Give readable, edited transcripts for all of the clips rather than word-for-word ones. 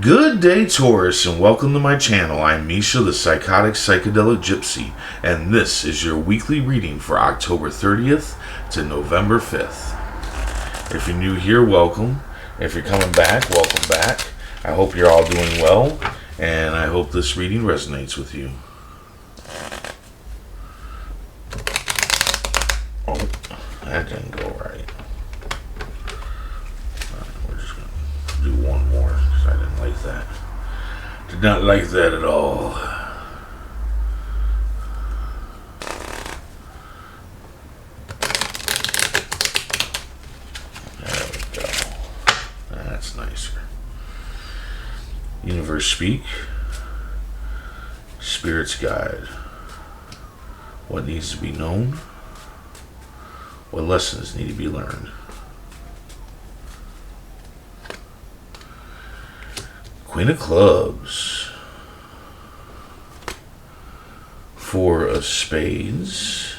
Good day, Taurus, and welcome to my channel. I'm Misha, the Psychotic Psychedelic Gypsy, and this is your weekly reading for October 30th to November 5th. If you're new here, welcome. If you're coming back, welcome back. I hope you're all doing well, and I hope this reading resonates with you. Oh, that didn't go right. We're just going to do one more, because I didn't like that. Did not like that at all. There we go. That's nicer. Universe speak. Spirits guide. What needs to be known? What lessons need to be learned? Queen of Clubs. Four of Spades.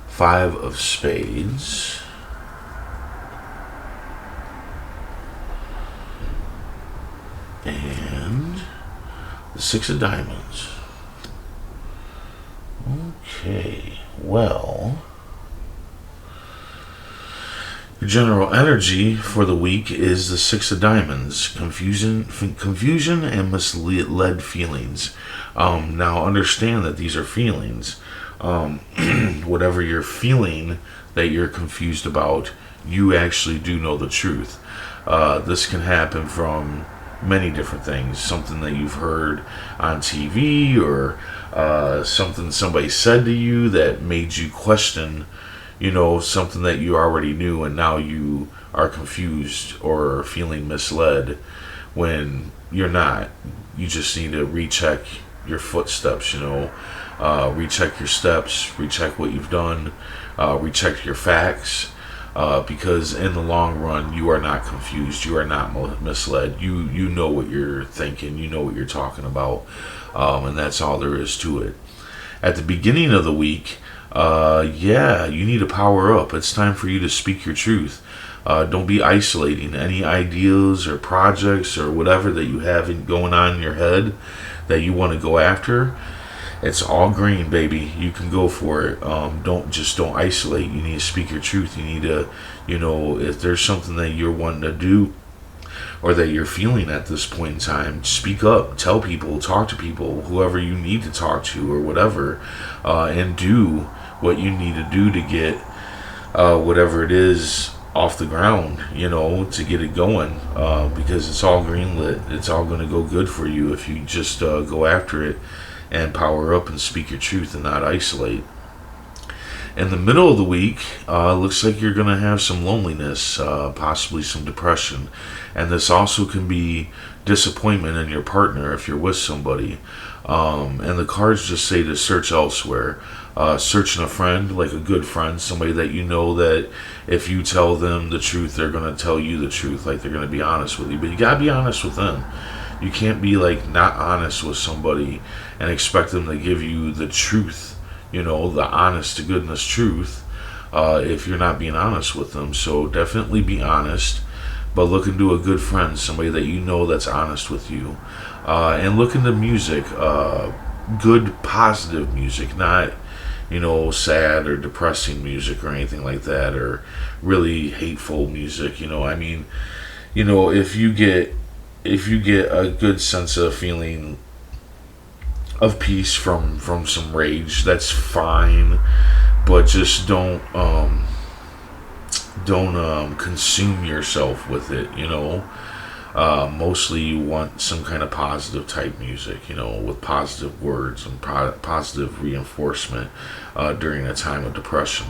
Five of Spades. And the Six of Diamonds. Okay, well, your general energy for the week is the Six of Diamonds. Confusion and misled feelings. Now understand that these are feelings. Whatever you're feeling that you're confused about, you actually do know the truth. This can happen from many different things. Something that you've heard on TV, or something somebody said to you that made you question, something that you already knew, and now you are confused or feeling misled when you're not. You just need to recheck your footsteps, recheck your steps, recheck what you've done, recheck your facts. Because in the long run, you are not confused. You are not misled. You know what you're thinking. You know what you're talking about. And that's all there is to it. At the beginning of the week, you need to power up. It's time for you to speak your truth. Don't be isolating any ideas or projects or whatever that you have going on in your head that you want to go after. It's all green, baby. You can go for it. Don't isolate. You need to speak your truth. You need to, if there's something that you're wanting to do or that you're feeling at this point in time, speak up. Tell people, talk to people, whoever you need to talk to or whatever, and do what you need to do to get whatever it is off the ground, to get it going, because it's all green lit. It's all going to go good for you if you just go after it and power up and speak your truth and not isolate. In the middle of the week, looks like you're going to have some loneliness, possibly some depression. And this also can be disappointment in your partner if you're with somebody. And the cards just say to search elsewhere. Searching a friend, like a good friend, somebody that you know that if you tell them the truth, they're going to tell you the truth, like they're going to be honest with you. But you got to be honest with them. You can't be not honest with somebody and expect them to give you the truth, the honest to goodness truth, if you're not being honest with them. So definitely be honest, but look into a good friend, somebody that you know that's honest with you. And look into music, good positive music, not sad or depressing music or anything like that, or really hateful music. If you get a good sense of feeling of peace from some rage, that's fine, but just don't consume yourself with it. Mostly you want some kind of positive type music, with positive words and positive reinforcement during a time of depression.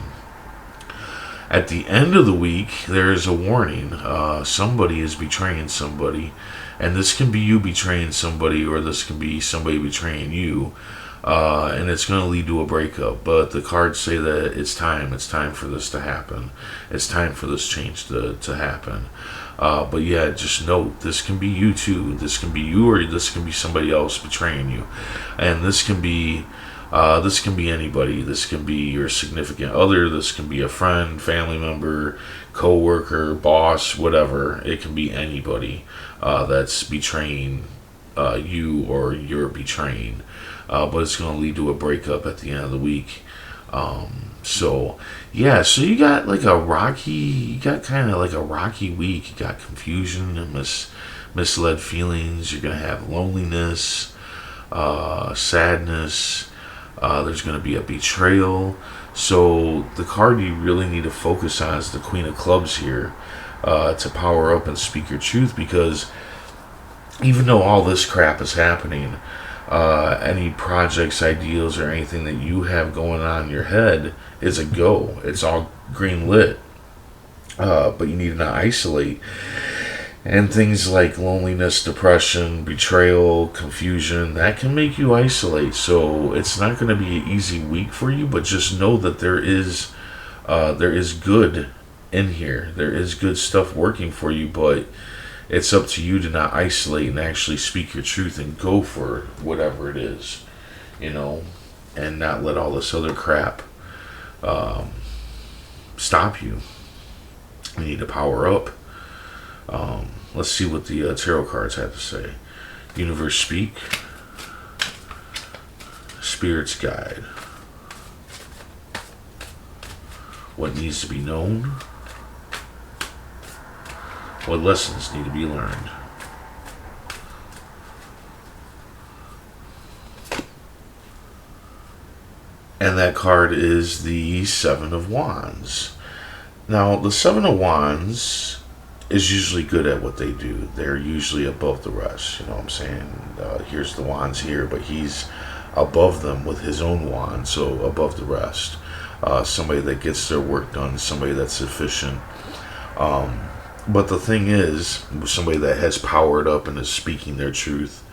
At the end of the week, there is a warning. Somebody is betraying somebody, and this can be you betraying somebody, or this can be somebody betraying you, and it's going to lead to a breakup. But the cards say that it's time for this to happen. It's time for this change to happen. But yeah, just note, this can be you too. This can be you, or this can be somebody else betraying you. And this can be This can be anybody. This can be your significant other. This can be a friend, family member, co-worker, boss, whatever. It can be anybody that's betraying you, or you're betraying. But it's going to lead to a breakup at the end of the week. So yeah, so you got like a rocky, you got kind of like a rocky week. You got confusion and misled feelings. You're gonna have loneliness, sadness. There's gonna be a betrayal. So the card you really need to focus on is the Queen of Clubs here, to power up and speak your truth, because even though all this crap is happening, any projects, ideals, or anything that you have going on in your head is a go. It's all green lit. But you need to not isolate. And things like loneliness, depression, betrayal, confusion, that can make you isolate. So it's not going to be an easy week for you, but just know that there is good in here. There is good stuff working for you, but it's up to you to not isolate and actually speak your truth and go for whatever it is, and not let all this other crap stop you. You need to power up. Let's see what the tarot cards have to say. Universe speak. Spirit's guide. What needs to be known. What lessons need to be learned. And that card is the Seven of Wands. Now, the Seven of Wands is usually good at what they do. They're usually above the rest. You know what I'm saying? Here's the wands here, but he's above them with his own wand, so above the rest. Somebody that gets their work done, somebody that's efficient. But the thing is, somebody that has powered up and is speaking their truth,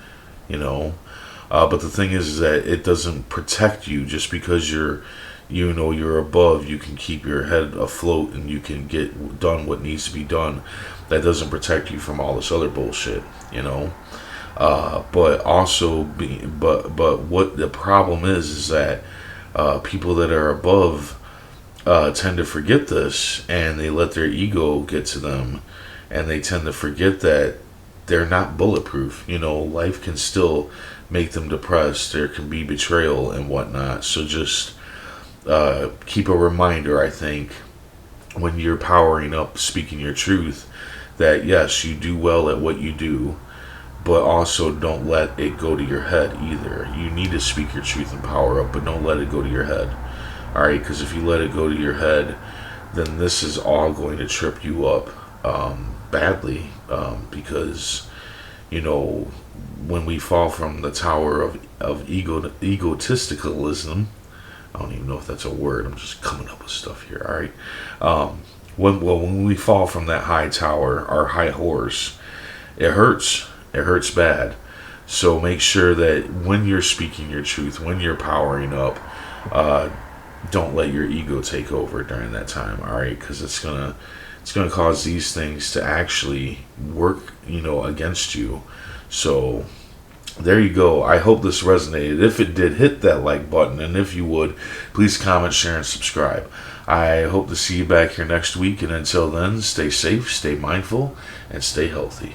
But the thing is that it doesn't protect you just because you're above. You can keep your head afloat and you can get done what needs to be done. That doesn't protect you from all this other bullshit, But also, but what the problem is that people that are above tend to forget this, and they let their ego get to them, and they tend to forget that they're not bulletproof. Life can still make them depressed. There can be betrayal and whatnot. So just keep a reminder, I think, when you're powering up, speaking your truth, that yes, you do well at what you do, but also don't let it go to your head either. You need to speak your truth and power up, but don't let it go to your head. Alright, because if you let it go to your head, then this is all going to trip you up badly, because when we fall from the tower of egotisticalism, I don't even know if that's a word, I'm just coming up with stuff here, alright? When we fall from that high tower, our high horse, it hurts bad. So make sure that when you're speaking your truth, when you're powering up, don't let your ego take over during that time, alright? Because it's gonna cause these things to actually work, against you. So there you go. I hope this resonated. If it did, hit that like button, and if you would, please comment, share, and subscribe. I hope to see you back here next week, and until then, stay safe, stay mindful, and stay healthy.